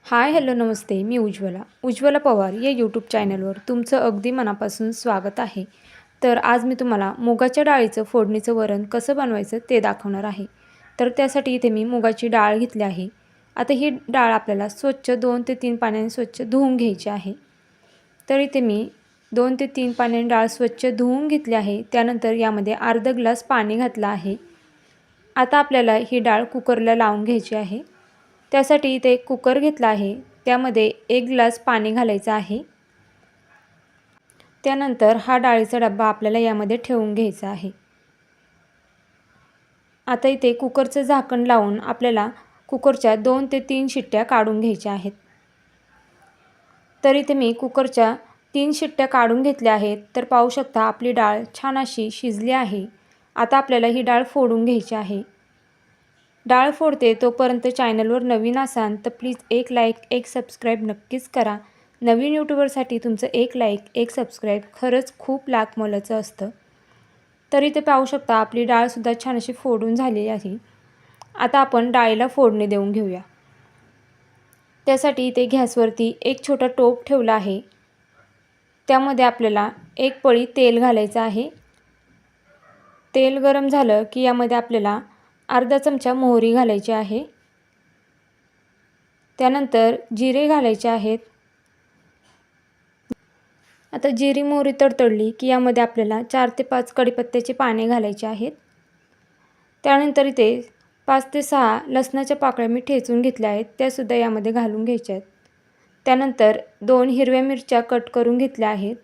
Hi hello नमस्ते. मी उज्ज्वला पवार या YouTube चॅनलवर तुमचं अगदी मनापासून स्वागत आहे. तर आज मी तुम्हाला मुगाच्या डाळीचं फोडणीचं वरण कसं बनवायचं ते दाखवणार आहे. तर त्यासाठी इथे मी मुगाची डाळ घेतली आहे. आता ही डाळ आपल्याला स्वच्छ 2 ते 3 पाण्याने स्वच्छ धुवून घ्यायची आहे. तर इथे मी 2 ते 3 पाण्याने डाळ स्वच्छ धुवून घेतली आहे. त्यानंतर यामध्ये अर्धा ग्लास पाणी घातलं आहे. आता आपल्याला ही डाळ कुकरला लावून घ्यायची आहे. त्यासाठी इथे एक कुकर घेतला आहे. त्यामध्ये 1 ग्लास पाणी घालायचं आहे. त्यानंतर हा डाळीचा डब्बा आपल्याला यामध्ये ठेवून घ्यायचा आहे. आता इथे कुकरचं झाकण लावून आपल्याला कुकरच्या 2 ते 3 शिट्ट्या काढून घ्यायच्या आहेत. तर इथे मी कुकरच्या 3 शिट्ट्या काढून घेतल्या आहेत. तर पाहू शकता आपली डाळ छान अशी शिजली आहे. आता आपल्याला ही डाळ फोडून घ्यायची आहे. डाळ फोडते तोपर्यंत चॅनलवर नवीन असाल तर प्लीज एक लाईक एक सबस्क्राईब नक्कीच करा. नवीन यूट्यूबरसाठी तुमचं एक लाईक एक सबस्क्राईब खरंच खूप लाख मोलाचं असतं. तर इथे पाहू शकता आपली डाळसुद्धा छान अशी फोडून झालेली आहे. आता आपण डाळीला फोडणी देऊन घेऊया. त्यासाठी इथे गॅसवरती एक छोटा टोप ठेवला आहे. त्यामध्ये आपल्याला एक पळी तेल घालायचं आहे. तेल गरम झालं की यामध्ये आपल्याला अर्धा चमचा मोहरी घालायची आहे. त्यानंतर जिरे घालायचे आहेत. आता जिरी मोहरी तडतडली की यामध्ये आपल्याला 4 ते 5 कढीपत्त्याचे पाने घालायचे आहेत. त्यानंतर इथे 5 ते 6 लसणाच्या पाकळ्या मी ठेचून घेतल्या आहेत. त्यासुद्धा यामध्ये घालून घ्यायच्या आहेत. त्यानंतर 2 हिरव्या मिरच्या कट करून घेतल्या आहेत.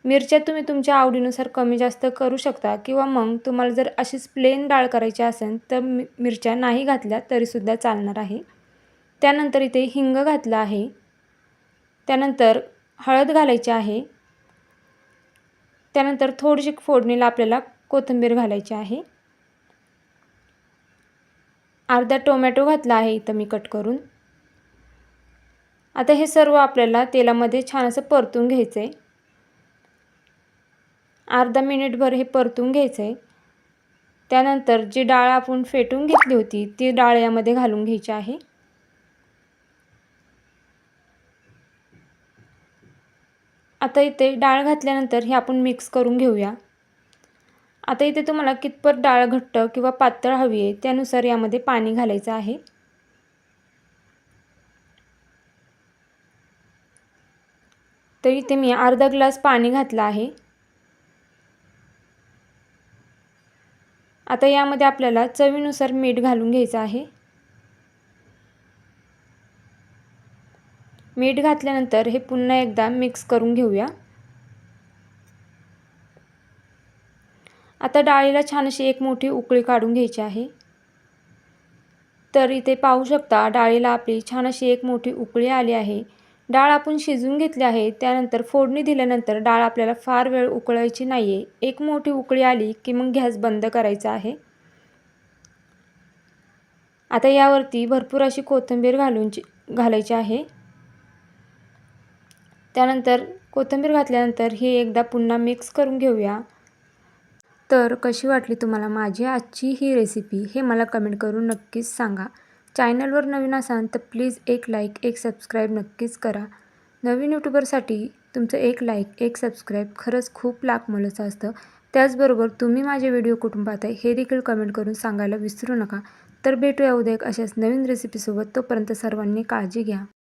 मिरच्या तुम्ही तुमच्या आवडीनुसार कमी जास्त करू शकता किंवा मग तुम्हाला जर अशीच प्लेन डाळ करायची असेल तर मिरच्या नाही घातल्या तरीसुद्धा चालणार आहे. त्यानंतर इथे हिंग घातला आहे. त्यानंतर हळद घालायची आहे. त्यानंतर थोडीशी फोडणीला आपल्याला कोथिंबीर घालायची आहे. अर्धा टोमॅटो घातला आहे इथं मी कट करून. आता हे सर्व आपल्याला तेलामध्ये छान असं परतून घ्यायचं आहे. अर्धा मिनिटभर हे परतून घ्यायचं आहे. त्यानंतर जी डाळ आपण फेटून घेतली होती ती डाळ यामध्ये घालून घ्यायची आहे. आता इथे डाळ घातल्यानंतर हे आपण मिक्स करून घेऊया. आता इथे तुम्हाला कितपत डाळ घट्ट किंवा पातळ हवी आहे त्यानुसार यामध्ये पाणी घालायचं आहे. तर इथे मी अर्धा ग्लास पाणी घातलं आहे. आता यामध्ये आपल्याला चवीनुसार मीठ घालून घ्यायचं आहे. मीठ घातल्यानंतर हे पुन्हा एकदा मिक्स करून घेऊया. आता डाळीला छान अशी एक मोठी उकळी काढून घ्यायची आहे. तर इथे पाहू शकता डाळीला आपली छान अशी एक मोठी उकळी आली आहे. डाळ आपण शिजवून घेतली आहे. त्यानंतर फोडणी दिल्यानंतर डाळ आपल्याला फार वेळ उकळायची नाही आहे. एक मोठी उकळी आली की मग गॅस बंद करायचा आहे. आता यावरती भरपूर अशी कोथिंबीर घालायची आहे. त्यानंतर कोथिंबीर घातल्यानंतर हे एकदा पुन्हा मिक्स करून घेऊया. तर कशी वाटली तुम्हाला माझी आजची ही रेसिपी हे मला कमेंट करून नक्कीच सांगा. चॅनलवर नवीन असाल तर प्लीज एक लाईक एक सबस्क्राईब नक्कीच करा. नवीन यूट्यूबरसाठी तुमचं एक लाईक एक सबस्क्राईब खरंच खूप लाख मोलाचं असतं. त्याचबरोबर तुम्ही माझे व्हिडिओ कुठून पाहताय हे देखील कमेंट करून सांगायला विसरू नका. तर भेटूया उद्या एक अशाच नवीन रेसिपीसोबत. तोपर्यंत सर्वांनी काळजी घ्या.